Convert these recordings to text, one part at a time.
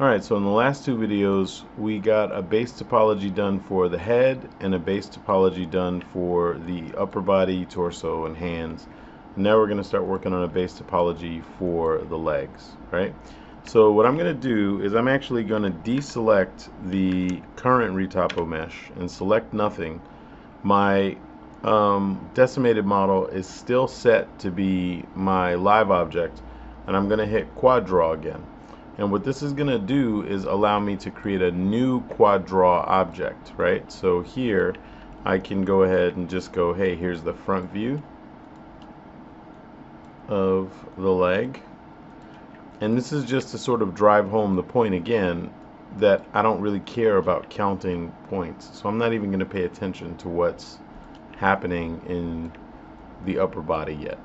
Alright, so in the last two videos we got a base topology done for the head and a base topology done for the upper body, torso, and hands. Now we're going to start working on a base topology for the legs, right? So what I'm going to do is I'm actually going to deselect the current retopo mesh and select nothing. My decimated model is still set to be my live object, and I'm going to hit quad draw again. And what this is going to do is allow me to create a new quad draw object, right? So here I can go ahead and just go, hey, here's the front view of the leg. And this is just to sort of drive home the point again that I don't really care about counting points. So I'm not even going to pay attention to what's happening in the upper body yet.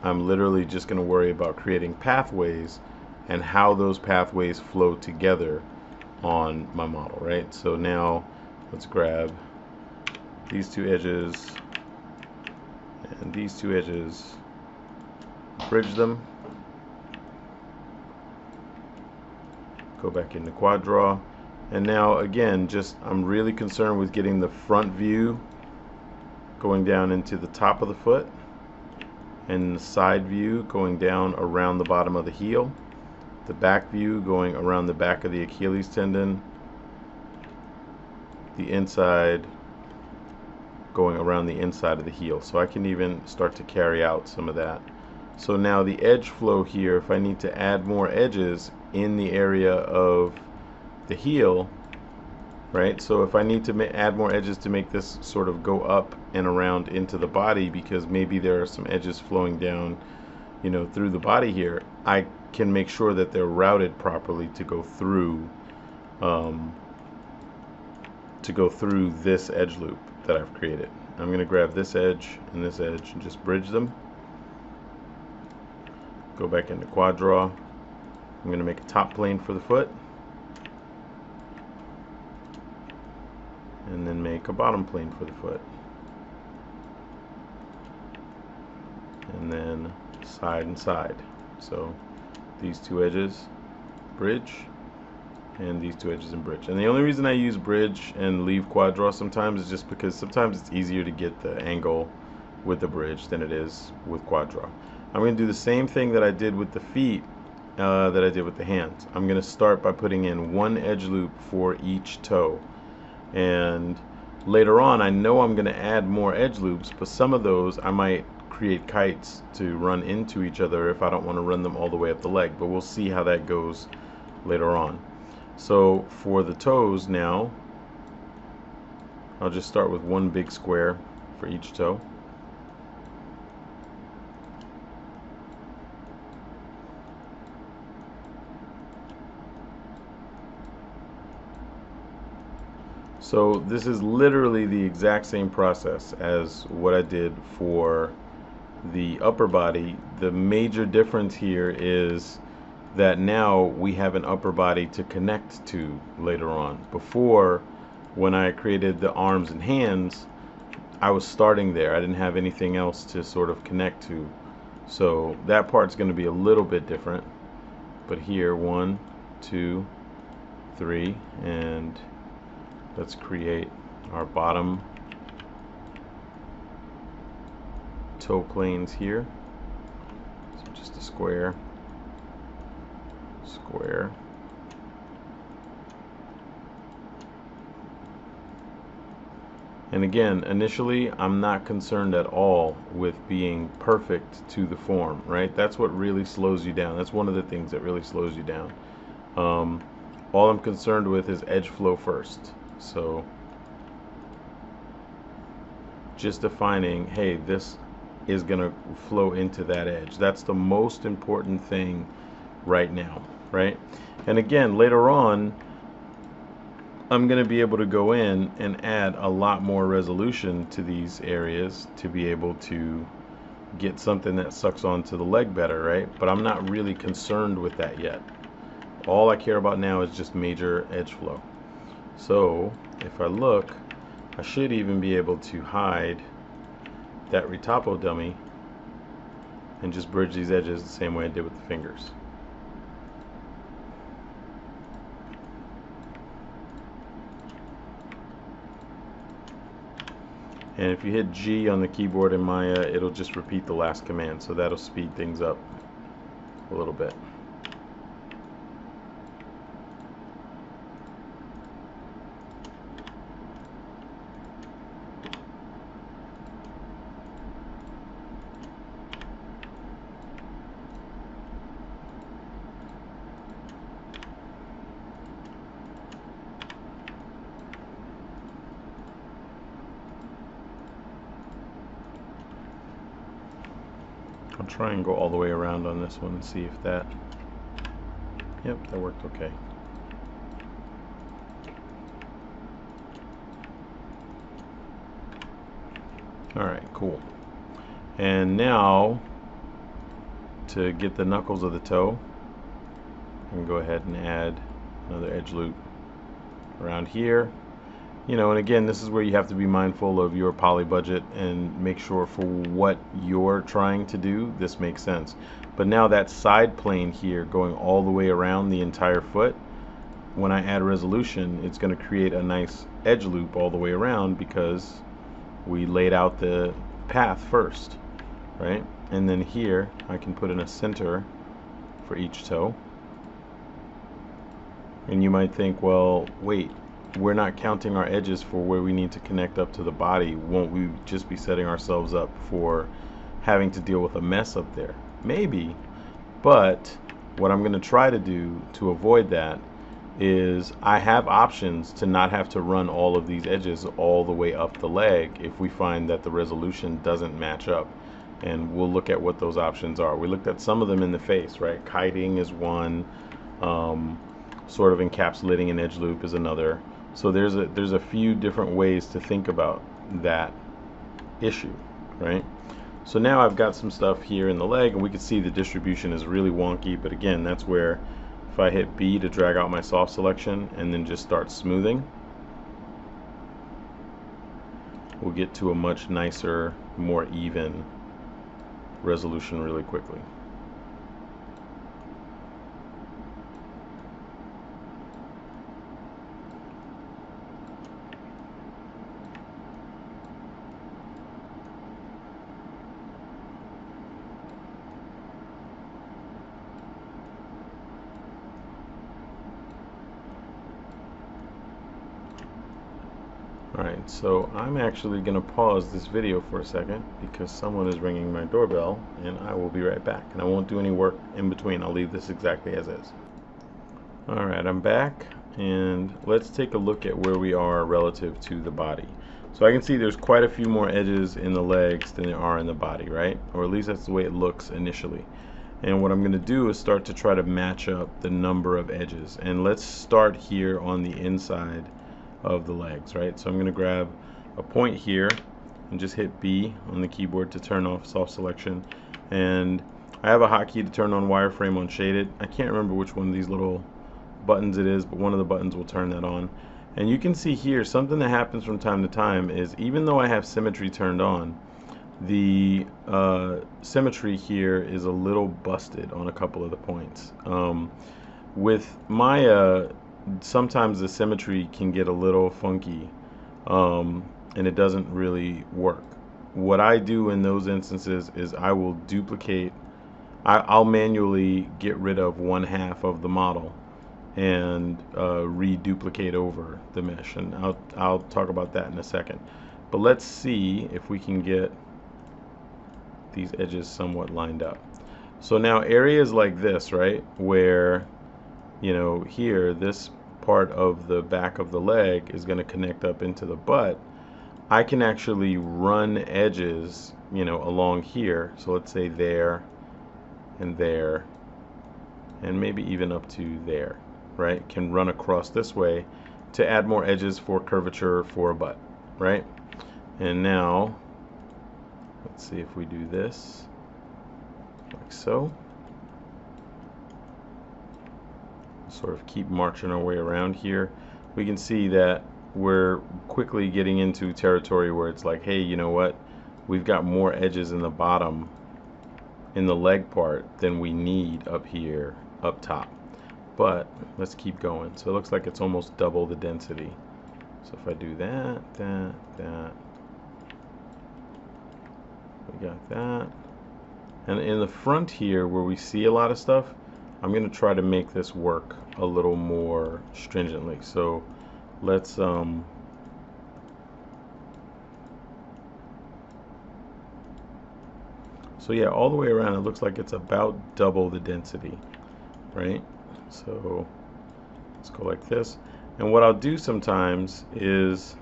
I'm literally just going to worry about creating pathways and how those pathways flow together on my model, right? So now let's grab these two edges and these two edges, bridge them, go back into quad draw, and now again, just I'm really concerned with getting the front view going down into the top of the foot and the side view going down around the bottom of the heel, the back view going around the back of the Achilles tendon, the inside going around the inside of the heel. So I can even start to carry out some of that. So now the edge flow here, if I need to add more edges in the area of the heel, right? So if I need to add more edges to make this sort of go up and around into the body, because maybe there are some edges flowing down, you know, through the body here, I can make sure that they're routed properly to go through this edge loop that I've created. I'm going to grab this edge and just bridge them. Go back into quad draw. I'm going to make a top plane for the foot, and then make a bottom plane for the foot, and then side and side. So these two edges, bridge, and these two edges and bridge. And the only reason I use bridge and leave quad draw sometimes is just because sometimes it's easier to get the angle with the bridge than it is with quad draw. I'm going to do the same thing that I did with the feet that I did with the hands. I'm going to start by putting in one edge loop for each toe, and later on I know I'm going to add more edge loops, but some of those I might create kites to run into each other if I don't want to run them all the way up the leg, but we'll see how that goes later on. So for the toes now, I'll just start with one big square for each toe. So this is literally the exact same process as what I did for the upper body. The major difference here is that now we have an upper body to connect to later on. Before, when I created the arms and hands, I was starting there. I didn't have anything else to sort of connect to. So that part's going to be a little bit different. But here, 1, 2, 3, and let's create our bottom toe planes here. So just a square, square, and again, initially I'm not concerned at all with being perfect to the form, right? That's what really slows you down. That's one of the things that really slows you down. All I'm concerned with is edge flow first. So just defining, hey, this is going to flow into that edge. That's the most important thing right now, right? And again, later on, I'm going to be able to go in and add a lot more resolution to these areas to be able to get something that sucks onto the leg better, right? But I'm not really concerned with that yet. All I care about now is just major edge flow. So if I look, I should even be able to hide that retopo dummy and just bridge these edges the same way I did with the fingers. And if you hit G on the keyboard in Maya, it'll just repeat the last command, so that'll speed things up a little bit. I'll try and go all the way around on this one and see if that, yep, that worked okay. Alright, cool. And now, to get the knuckles of the toe, I can go ahead and add another edge loop around here. You know, and again, this is where you have to be mindful of your poly budget and make sure for what you're trying to do, this makes sense. But now that side plane here going all the way around the entire foot, when I add resolution, it's going to create a nice edge loop all the way around because we laid out the path first, right? And then here, I can put in a center for each toe. And you might think, well, wait, we're not counting our edges for where we need to connect up to the body. Won't we just be setting ourselves up for having to deal with a mess up there? Maybe, but what I'm going to try to do to avoid that is I have options to not have to run all of these edges all the way up the leg if we find that the resolution doesn't match up. And we'll look at what those options are. We looked at some of them in the face, right? Kiting is one, sort of encapsulating an edge loop is another. So there's a few different ways to think about that issue, right? So now I've got some stuff here in the leg, and we can see the distribution is really wonky, but again, that's where if I hit B to drag out my soft selection and then just start smoothing, we'll get to a much nicer, more even resolution really quickly. Alright, so I'm actually going to pause this video for a second because someone is ringing my doorbell, and I will be right back. And I won't do any work in between. I'll leave this exactly as is. Alright, I'm back, and let's take a look at where we are relative to the body. So I can see there's quite a few more edges in the legs than there are in the body, right? Or at least that's the way it looks initially. And what I'm going to do is start to try to match up the number of edges. And let's start here on the inside of the legs, right? So I'm going to grab a point here and just hit B on the keyboard to turn off soft selection. And I have a hotkey to turn on wireframe on shaded. I can't remember which one of these little buttons it is, but one of the buttons will turn that on. And you can see here something that happens from time to time is even though I have symmetry turned on, the symmetry here is a little busted on a couple of the points. With Maya, sometimes the symmetry can get a little funky, and it doesn't really work. What I do in those instances is I will duplicate, I'll manually get rid of 1/2 of the model and reduplicate over the mesh, and I'll talk about that in a second. But let's see if we can get these edges somewhat lined up. So now areas like this, right, where, you know, here this part of the back of the leg is going to connect up into the butt, I can actually run edges, you know, along here. So let's say there and there and maybe even up to there, right? Can run across this way to add more edges for curvature for a butt, right? And now let's see if we do this like so. Sort of keep marching our way around here. We can see that we're quickly getting into territory where it's like, hey, you know what? We've got more edges in the bottom, in the leg part, than we need up here, up top. But let's keep going. So it looks like it's almost double the density. So if I do that, We got that. And in the front here where we see a lot of stuff, I'm going to try to make this work a little more stringently. So let's so yeah, all the way around it looks like it's about double the density, right? So let's go like this. And what I'll do sometimes is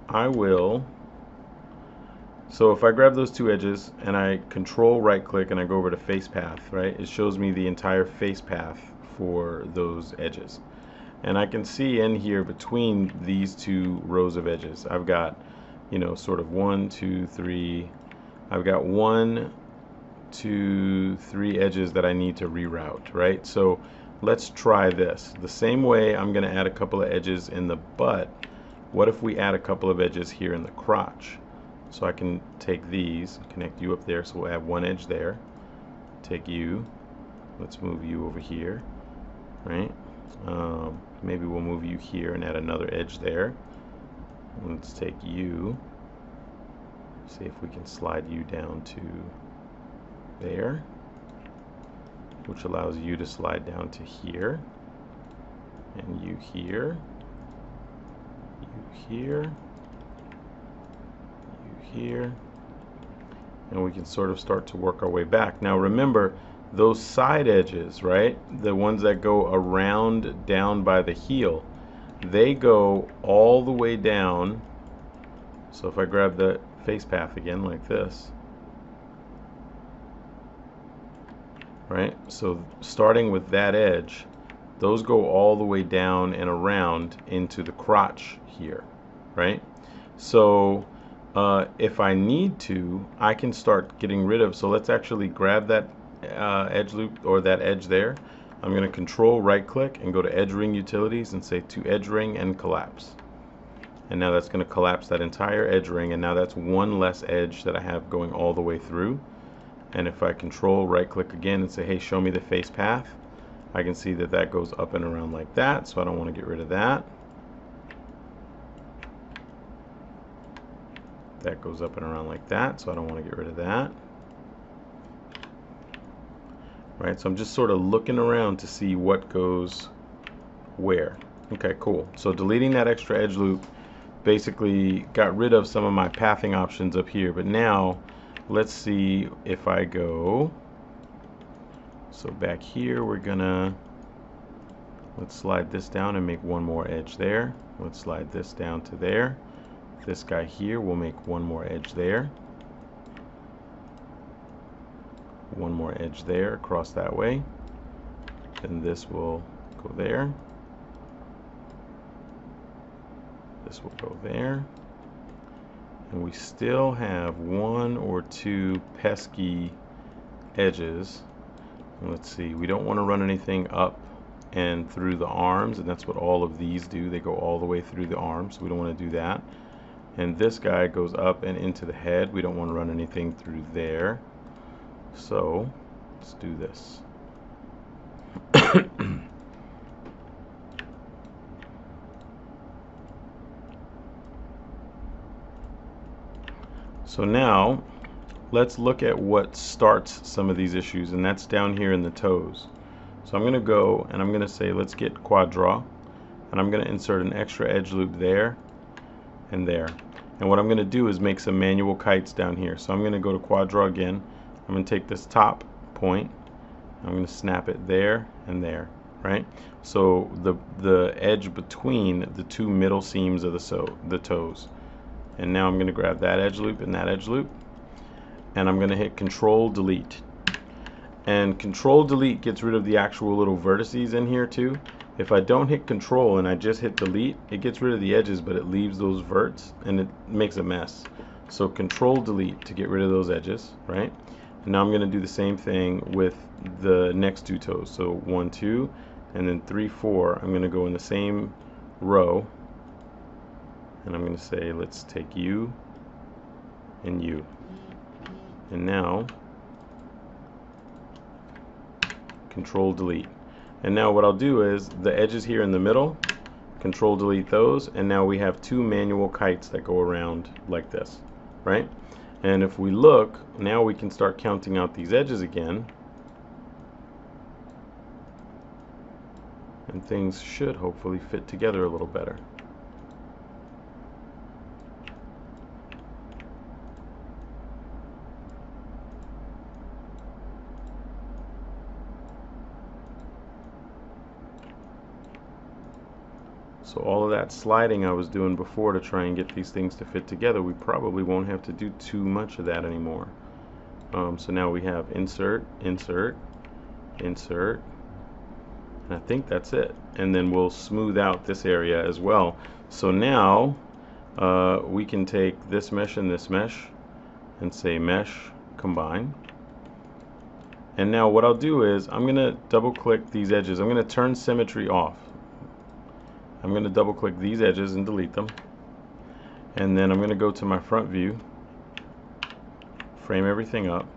I will, so if I grab those two edges and I control right click and I go over to face path, right, it shows me the entire face path for those edges. And I can see in here between these two rows of edges, I've got, you know, sort of 1, 2, 3, I've got 1, 2, 3 edges that I need to reroute, right? So let's try this. The same way I'm going to add a couple of edges in the butt, what if we add a couple of edges here in the crotch? So I can take these, connect you up there, so we'll add one edge there. Take you, let's move you over here, right? Maybe we'll move you here and add another edge there. Let's take you, see if we can slide you down to there, which allows you to slide down to here, and you here, you here, here, and we can sort of start to work our way back. Now remember, those side edges, right, the ones that go around down by the heel, they go all the way down. So if I grab the face path again like this, right, so starting with that edge, those go all the way down and around into the crotch here, right? So if I need to, I can start getting rid of, so let's actually grab that edge loop or that edge there. I'm going to control right click and go to edge ring utilities and say to edge ring and collapse. And now that's going to collapse that entire edge ring, and now that's one less edge that I have going all the way through. And if I control right click again and say, hey, show me the face path, I can see that that goes up and around like that, so I don't want to get rid of that. That goes up and around like that, so I don't want to get rid of that. Right, so I'm just sort of looking around to see what goes where. Okay, cool. So deleting that extra edge loop basically got rid of some of my pathing options up here. But now let's see if I go, so back here we're gonna, let's slide this down and make one more edge there. Let's slide this down to there. This guy here, we'll make one more edge there. One more edge there across that way. Then this will go there. This will go there. And we still have one or two pesky edges. Let's see, we don't want to run anything up and through the arms, and that's what all of these do. They go all the way through the arms, so we don't want to do that. And this guy goes up and into the head. We don't want to run anything through there. So let's do this. So now let's look at what starts some of these issues, and that's down here in the toes. So I'm going to go and I'm going to say let's get quad draw, and I'm going to insert an extra edge loop there and there. And what I'm going to do is make some manual kites down here. So I'm going to go to quad draw again. I'm going to take this top point, I'm going to snap it there and there, right? So the edge between the two middle seams of the toes. And now I'm going to grab that edge loop and that edge loop, and I'm going to hit Control Delete. And Control Delete gets rid of the actual little vertices in here too. If I don't hit Control and I just hit Delete, it gets rid of the edges, but it leaves those verts and it makes a mess. So Control Delete to get rid of those edges, right? And now I'm going to do the same thing with the next two toes. So 1, 2, and then 3, 4. I'm going to go in the same row, and I'm going to say let's take you and you. And now Control Delete. And now what I'll do is the edges here in the middle, Control Delete those, and now we have two manual kites that go around like this, right? And if we look, now we can start counting out these edges again. And things should hopefully fit together a little better. So all of that sliding I was doing before to try and get these things to fit together, we probably won't have to do too much of that anymore. So now we have insert, insert, insert, and I think that's it. And then we'll smooth out this area as well. So now we can take this mesh and say mesh combine. And now what I'll do is I'm going to double click these edges. I'm going to turn symmetry off. I'm going to double click these edges and delete them. And then I'm going to go to my front view, frame everything up.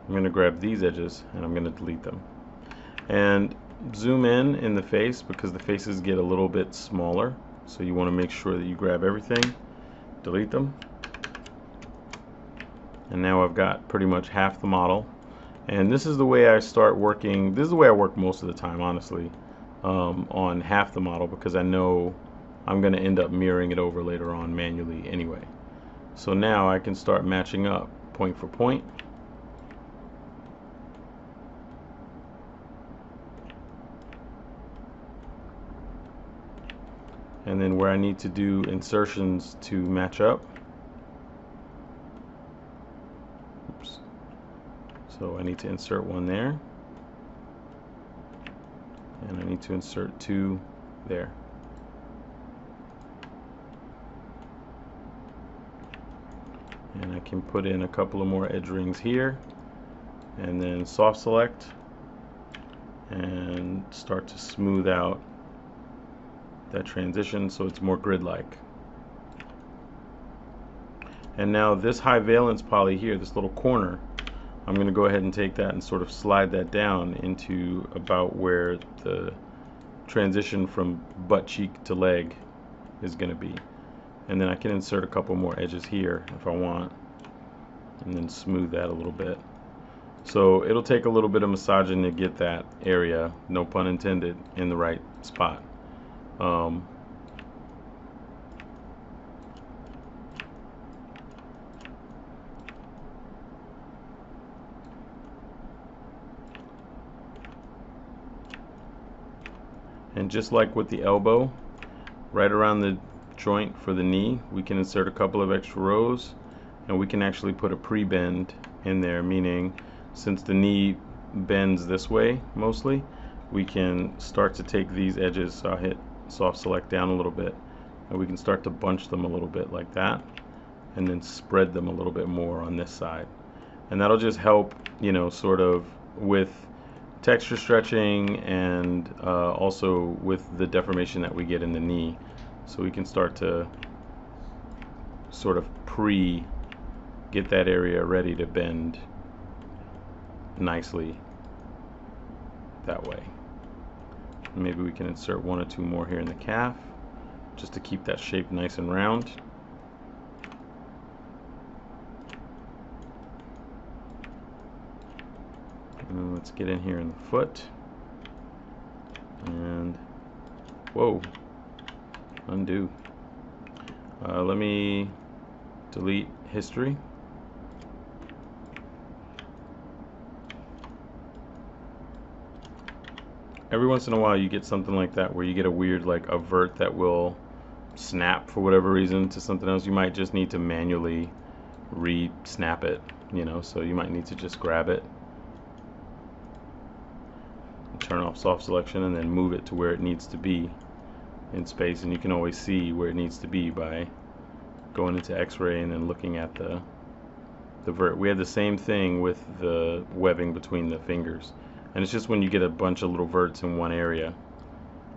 I'm going to grab these edges and I'm going to delete them. And zoom in the face, because the faces get a little bit smaller. So you want to make sure that you grab everything, delete them. And now I've got pretty much half the model. And this is the way I start working. This is the way I work most of the time, honestly. On half the model, because I know I'm going to end up mirroring it over later on manually anyway. So now I can start matching up point for point. And then where I need to do insertions to match up. Oops. So I need to insert one there. And I need to insert two there. And I can put in a couple of more edge rings here, and then soft select and start to smooth out that transition so it's more grid-like. And now this high valence poly here, this little corner, I'm going to go ahead and take that and sort of slide that down into about where the transition from butt cheek to leg is going to be. And then I can insert a couple more edges here if I want, and then smooth that a little bit. So it'll take a little bit of massaging to get that area, no pun intended, in the right spot. And just like with the elbow, right around the joint for the knee, we can insert a couple of extra rows, and we can actually put a pre-bend in there, meaning since the knee bends this way mostly, we can start to take these edges. So I'll hit soft select down a little bit, and we can start to bunch them a little bit like that, and then spread them a little bit more on this side. And that'll just help, you know, sort of with texture stretching, and also with the deformation that we get in the knee. So we can start to sort of get that area ready to bend nicely that way. Maybe we can insert one or two more here in the calf just to keep that shape nice and round. And let's get in here in the foot. And whoa, undo. Let me delete history. Every once in a while you get something like that where you get a weird, like a vert that will snap for whatever reason to something else. You might just need to manually re-snap it, you know, so you might need to just grab it, turn off soft selection, and then move it to where it needs to be in space. And you can always see where it needs to be by going into X-ray and then looking at the vert. We had the same thing with the webbing between the fingers, and it's just when you get a bunch of little verts in one area.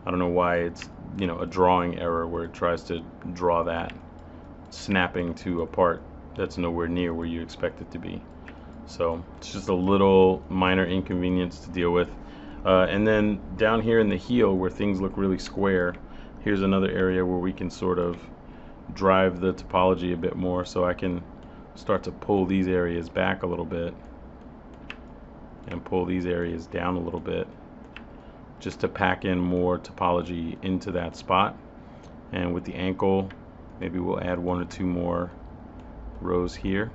I don't know why it's, you know, a drawing error where it tries to draw that snapping to a part that's nowhere near where you expect it to be. So it's just a little minor inconvenience to deal with. And then down here in the heel where things look really square, here's another area where we can sort of drive the topology a bit more. So I can start to pull these areas back a little bit and pull these areas down a little bit, just to pack in more topology into that spot. And with the ankle, maybe we'll add 1 or 2 more rows here.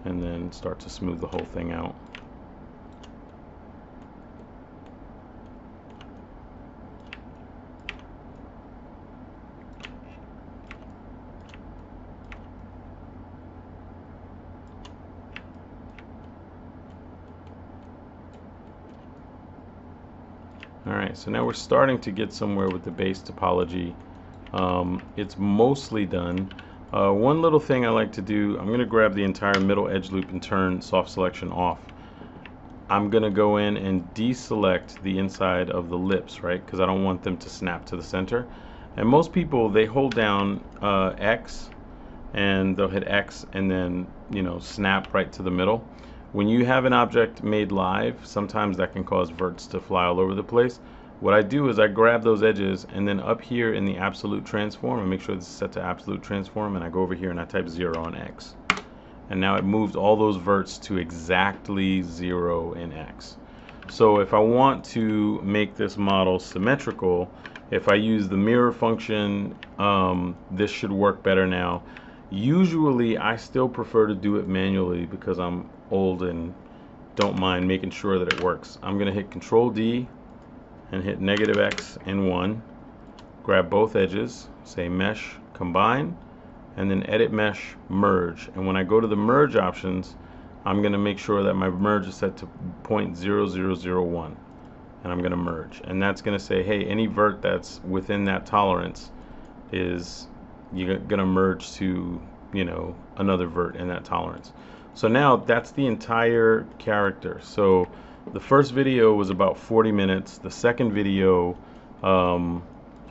And then start to smooth the whole thing out. Alright, so now we're starting to get somewhere with the base topology. It's mostly done. One little thing I like to do, I'm going to grab the entire middle edge loop and turn soft selection off. I'm going to go in and deselect the inside of the lips, right? Because I don't want them to snap to the center. And most people, they hold down X, and they'll hit X and then, you know, snap right to the middle. When you have an object made live, sometimes that can cause verts to fly all over the place. What I do is I grab those edges, and then up here in the absolute transform, and make sure this is set to absolute transform, and I go over here and I type 0 on X. And now it moved all those verts to exactly 0 in X. So if I want to make this model symmetrical, if I use the mirror function, this should work better now. Usually I still prefer to do it manually because I'm old and don't mind making sure that it works. I'm going to hit Control D and hit -X and 1. Grab both edges, say Mesh, Combine, and then Edit Mesh, Merge. And when I go to the Merge options, I'm going to make sure that my merge is set to 0.0001. And I'm going to merge. And that's going to say, hey, any vert that's within that tolerance is you're going to merge to, you know, another vert in that tolerance. So now that's the entire character. So the first video was about 40 minutes. The second video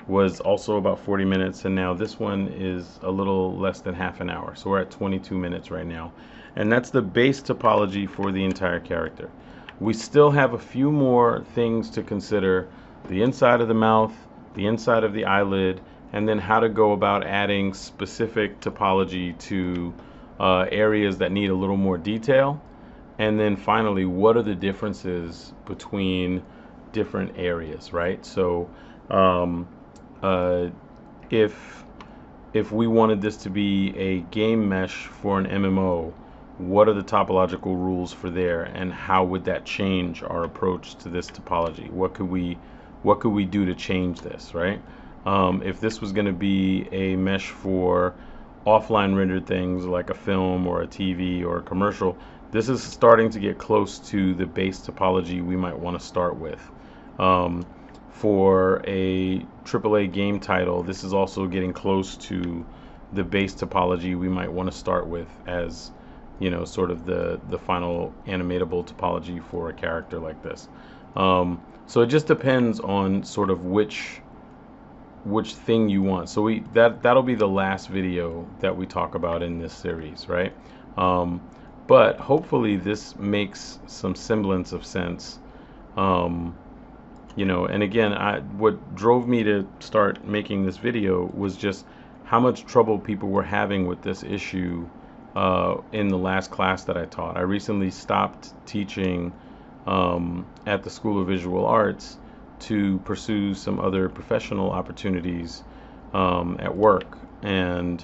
was also about 40 minutes. And now this one is a little less than half an hour. So we're at 22 minutes right now. And that's the base topology for the entire character. We still have a few more things to consider. The inside of the mouth, the inside of the eyelid, and then how to go about adding specific topology to areas that need a little more detail. And then finally, what are the differences between different areas, right? So if we wanted this to be a game mesh for an MMO, what are the topological rules for there, and how would that change our approach to this topology? What could we do to change this, right? If this was going to be a mesh for offline rendered things like a film or a TV or a commercial, this is starting to get close to the base topology we might want to start with. For a AAA game title, this is also getting close to the base topology we might want to start with as, you know, sort of the final animatable topology for a character like this. So it just depends on sort of which thing you want. So that'll be the last video that we talk about in this series, right? But hopefully this makes some semblance of sense. You know, and again, what drove me to start making this video was just how much trouble people were having with this issue in the last class that I taught. I recently stopped teaching at the School of Visual Arts to pursue some other professional opportunities at work, and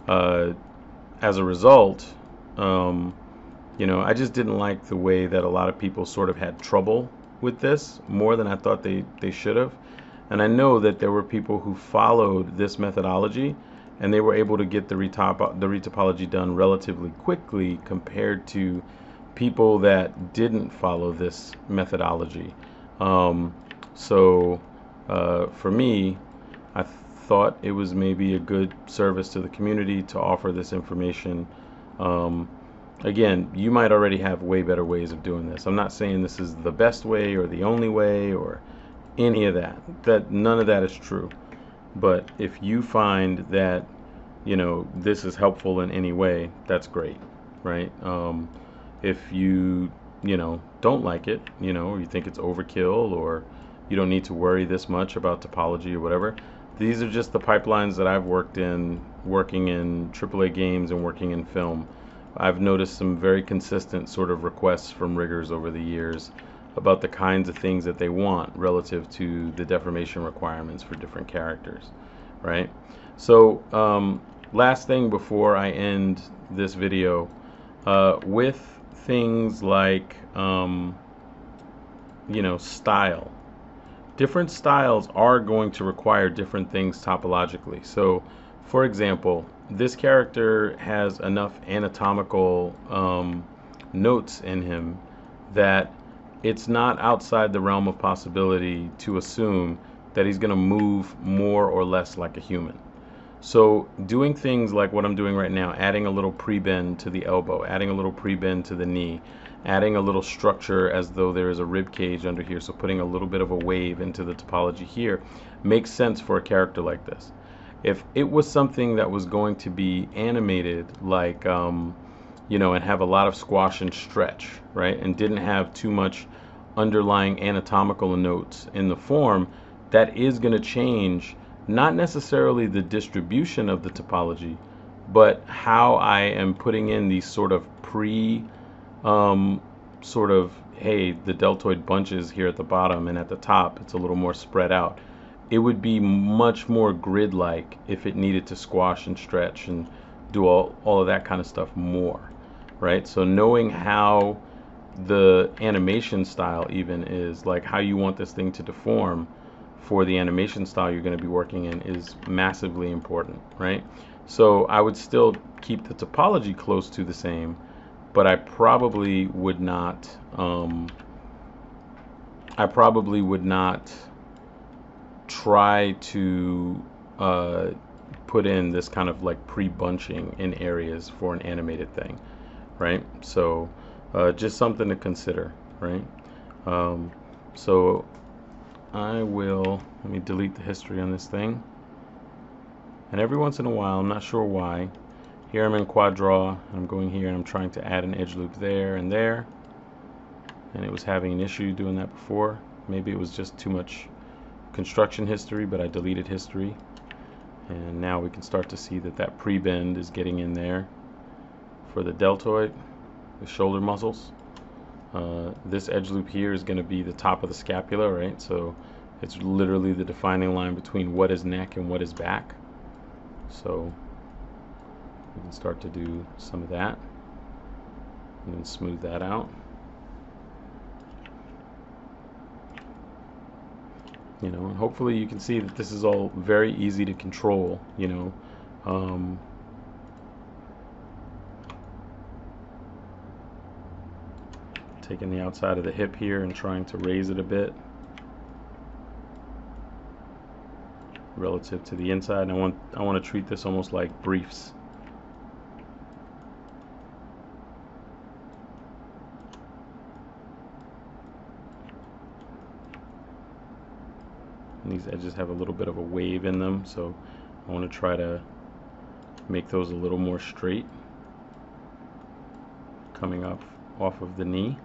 as a result, you know, I just didn't like the way that a lot of people sort of had trouble with this, more than I thought they should have. And I know that there were people who followed this methodology and they were able to get the retopology done relatively quickly compared to people that didn't follow this methodology. So for me, I thought it was maybe a good service to the community to offer this information. Again, you might already have way better ways of doing this. I'm not saying this is the best way or the only way or any of that. None of that is true. But if you find that, you know, this is helpful in any way, that's great, right? If you know, don't like it, you know, or you think it's overkill, or you don't need to worry this much about topology or whatever, These are just the pipelines that I've worked in, working in AAA games and working in film. I've noticed some very consistent sort of requests from riggers over the years about the kinds of things that they want relative to the deformation requirements for different characters, right? So last thing before I end this video, with things like style. Different styles are going to require different things topologically. So, for example, this character has enough anatomical notes in him that it's not outside the realm of possibility to assume that he's going to move more or less like a human. So doing things like what I'm doing right now, adding a little pre-bend to the elbow, adding a little pre-bend to the knee, adding a little structure as though there is a rib cage under here, so putting a little bit of a wave into the topology here, makes sense for a character like this. If it was something that was going to be animated like, and have a lot of squash and stretch, right, and didn't have too much underlying anatomical notes in the form, that is going to change not necessarily the distribution of the topology, but how I am putting in these sort of hey, the deltoid bunches here at the bottom, and at the top it's a little more spread out. It would be much more grid-like if it needed to squash and stretch and do all of that kind of stuff more, right? So knowing how the animation style even is, like how you want this thing to deform for the animation style you're going to be working in, is massively important, right? So I would still keep the topology close to the same, but I probably would not try to put in this kind of like pre-bunching in areas for an animated thing, right? So just something to consider, right? So let me delete the history on this thing. And every once in a while, I'm not sure why, here I'm in quad draw, I'm going here and I'm trying to add an edge loop there and there, and it was having an issue doing that before. Maybe it was just too much construction history, but I deleted history, and now we can start to see that pre-bend is getting in there for the deltoid, the shoulder muscles. This edge loop here is going to be the top of the scapula, right? So it's literally the defining line between what is neck and what is back. So we can start to do some of that and then smooth that out. And hopefully you can see that this is all very easy to control, taking the outside of the hip here and trying to raise it a bit relative to the inside. And I want to treat this almost like briefs. And these edges have a little bit of a wave in them, so I want to try to make those a little more straight coming off of the knee.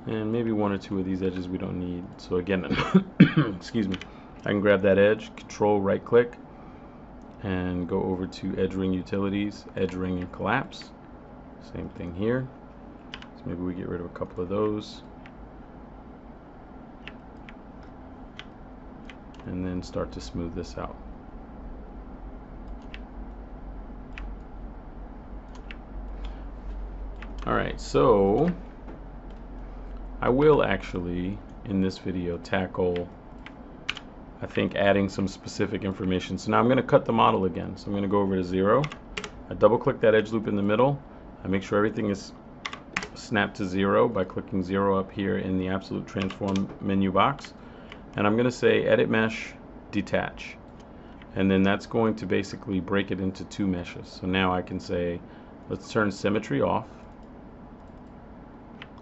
And maybe one or two of these edges we don't need. So again, excuse me, I can grab that edge, control right click, and go over to edge ring utilities, edge ring and collapse. Same thing here. So maybe we get rid of a couple of those. And then start to smooth this out. Alright, so I will actually, in this video, tackle, I think, adding some specific information. So now I'm going to cut the model again. So I'm going to go over to 0. I double click that edge loop in the middle. I make sure everything is snapped to 0 by clicking 0 up here in the absolute transform menu box. And I'm going to say edit mesh, detach. And then that's going to basically break it into 2 meshes. So now I can say, let's turn symmetry off.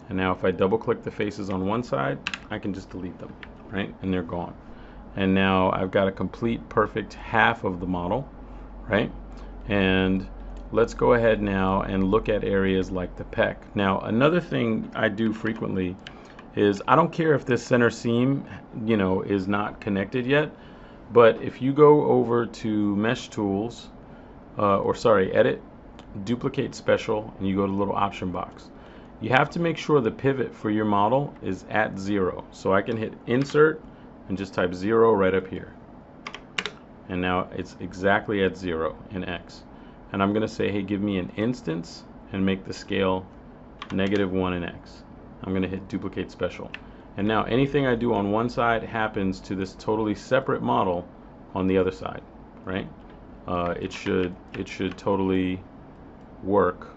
And now if I double click the faces on one side, I can just delete them, right? And they're gone. And now I've got a complete perfect half of the model, right? And let's go ahead now and look at areas like the pec. Now, another thing I do frequently is I don't care if this center seam, is not connected yet, but if you go over to Mesh Tools, Edit, Duplicate Special, and you go to the little option box, you have to make sure the pivot for your model is at 0. So I can hit Insert and just type 0 right up here. And now it's exactly at 0 in X. And I'm going to say, hey, give me an instance and make the scale -1 in X. I'm going to hit Duplicate Special. And now anything I do on one side happens to this totally separate model on the other side, right? It should totally work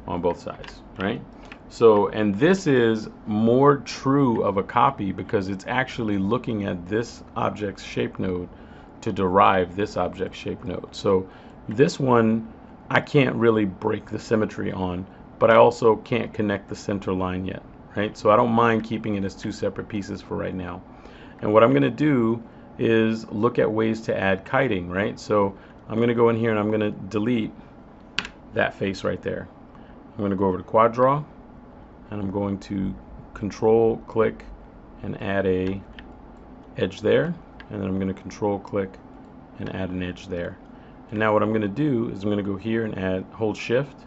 on both sides, right? So, and this is more true of a copy because it's actually looking at this object's shape node to derive this object shape node. So this one I can't really break the symmetry on, but I also can't connect the center line yet, right? So I don't mind keeping it as two separate pieces for right now. And what I'm going to do is look at ways to add kiting, right? So I'm going to go in here and I'm going to delete that face right there. I'm going to go over to Quad Draw and I'm going to Control click and add a edge there, and then I'm going to Control click and add an edge there. And now what I'm going to do is I'm going to go here and hold Shift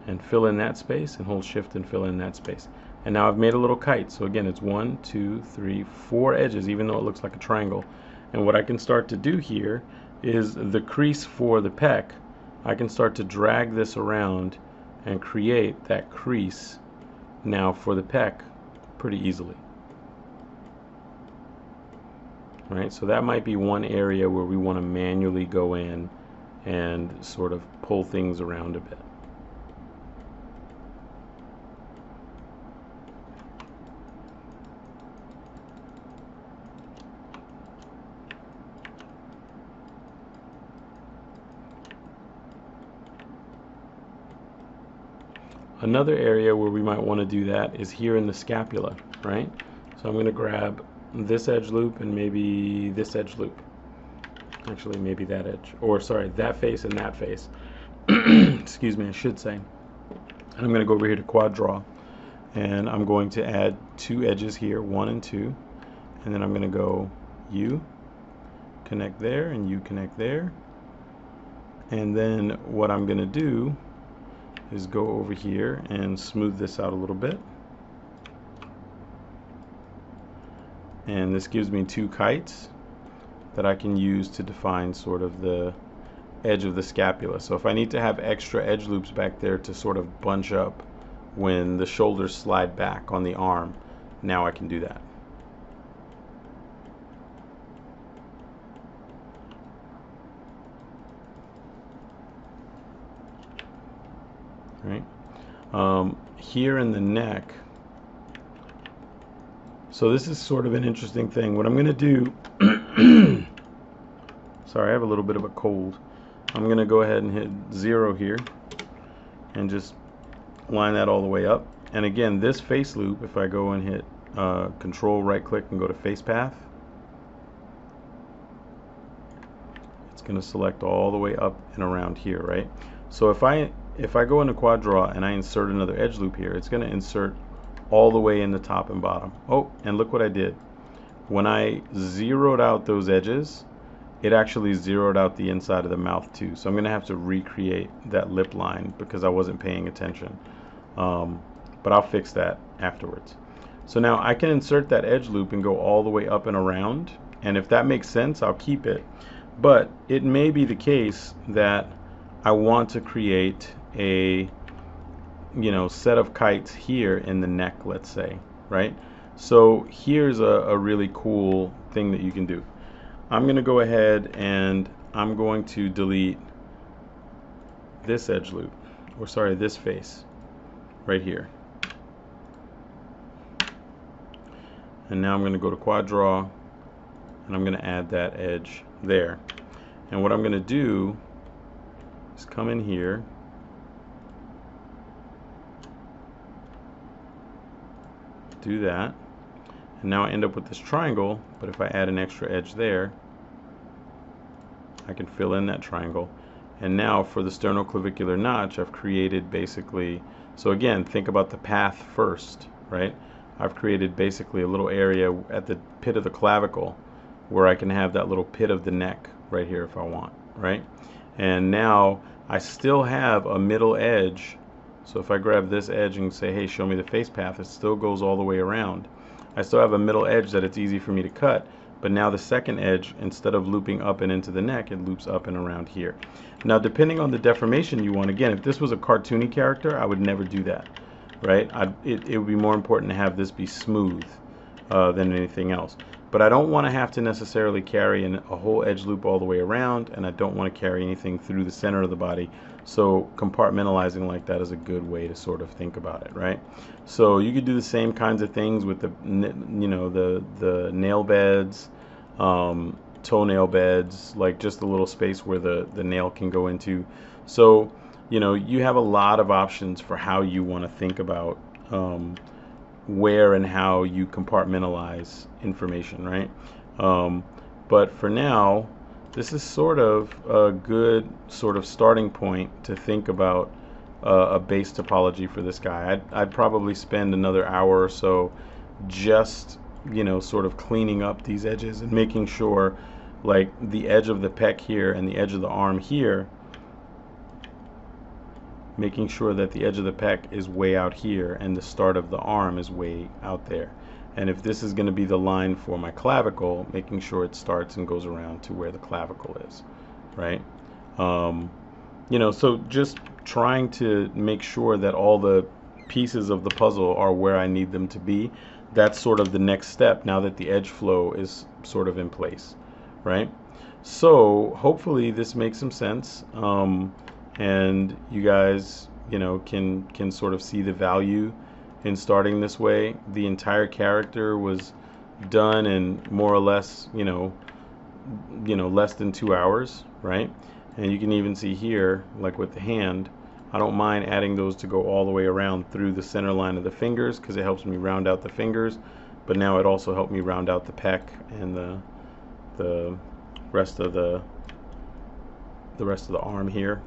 and fill in that space, and hold Shift and fill in that space. And now I've made a little kite. So again, it's 1, 2, 3, 4 edges, even though it looks like a triangle. And what I can start to do here is the crease for the pec, I can start to drag this around and create that crease now for the pec pretty easily. Right, so that might be one area where we want to manually go in and sort of pull things around a bit. Another area where we might want to do that is here in the scapula, right? So I'm going to grab this edge loop and maybe this edge loop. Actually, maybe that edge, or sorry, that face and that face. Excuse me, I should say. And I'm going to go over here to Quad Draw, and I'm going to add two edges here, 1 and 2, and then I'm going to go you connect there and you connect there, and then what I'm going to do is go over here and smooth this out a little bit, and this gives me two kites that I can use to define sort of the edge of the scapula. So if I need to have extra edge loops back there to sort of bunch up when the shoulders slide back on the arm, now I can do that. Right? Here in the neck, so this is sort of an interesting thing. What I'm going to do, sorry, I have a little bit of a cold. I'm going to go ahead and hit 0 here and just line that all the way up. And again, this face loop, if I go and hit Control right click and go to Face Path, it's going to select all the way up and around here, right? So if I go into Quad Draw and I insert another edge loop here, it's going to insert all the way in the top and bottom. Oh, and look what I did. When I zeroed out those edges, it actually zeroed out the inside of the mouth too. So I'm going to have to recreate that lip line because I wasn't paying attention. But I'll fix that afterwards. So now I can insert that edge loop and go all the way up and around. And if that makes sense, I'll keep it. But it may be the case that I want to create a set of kites here in the neck, let's say, right? So here's a really cool thing that you can do. I'm going to go ahead and I'm going to delete this edge loop, or sorry, this face right here. And now I'm going to go to Quad Draw and I'm going to add that edge there. And what I'm going to do is come in here, do that, and now I end up with this triangle. But if I add an extra edge there, I can fill in that triangle. And now for the sternoclavicular notch, I've created basically, so again, think about the path first, right? I've created basically a little area at the pit of the clavicle where I can have that little pit of the neck right here if I want, right? And now I still have a middle edge. So if I grab this edge and say, hey, show me the face path, it still goes all the way around. I still have a middle edge that it's easy for me to cut, but now the second edge, instead of looping up and into the neck, it loops up and around here. Now, depending on the deformation you want, again, if this was a cartoony character, I would never do that, right? It would be more important to have this be smooth than anything else. But I don't want to have to necessarily carry a whole edge loop all the way around, and I don't want to carry anything through the center of the body. So compartmentalizing like that is a good way to sort of think about it, right? So you could do the same kinds of things with the, the nail beds, toenail beds, like just a little space where the nail can go into. So, you have a lot of options for how you want to think about where and how you compartmentalize information, right? But for now, this is sort of a good sort of starting point to think about a base topology for this guy. I'd probably spend another hour or so just, sort of cleaning up these edges and making sure, like, the edge of the pec here and the edge of the arm here, making sure that the edge of the pec is way out here and the start of the arm is way out there. And if this is going to be the line for my clavicle, making sure it starts and goes around to where the clavicle is, right? So just trying to make sure that all the pieces of the puzzle are where I need them to be. That's sort of the next step now that the edge flow is sort of in place, right? So hopefully this makes some sense. And you guys, can sort of see the value in starting this way. The entire character was done in more or less, less than 2 hours, right? And you can even see here, like with the hand, I don't mind adding those to go all the way around through the center line of the fingers because it helps me round out the fingers. But now it also helped me round out the pec and the rest of the arm here.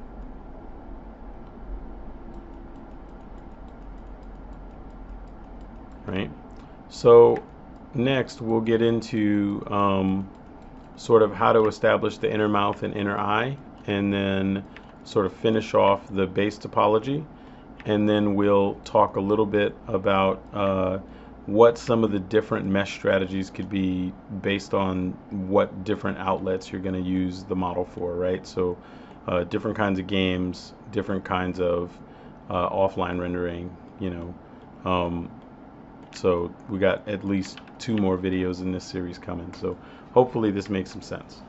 Right. So next we'll get into sort of how to establish the inner mouth and inner eye, and then sort of finish off the base topology, and then we'll talk a little bit about what some of the different mesh strategies could be based on what different outlets you're going to use the model for, right? So different kinds of games, different kinds of offline rendering, so we got at least 2 more videos in this series coming. So hopefully this makes some sense.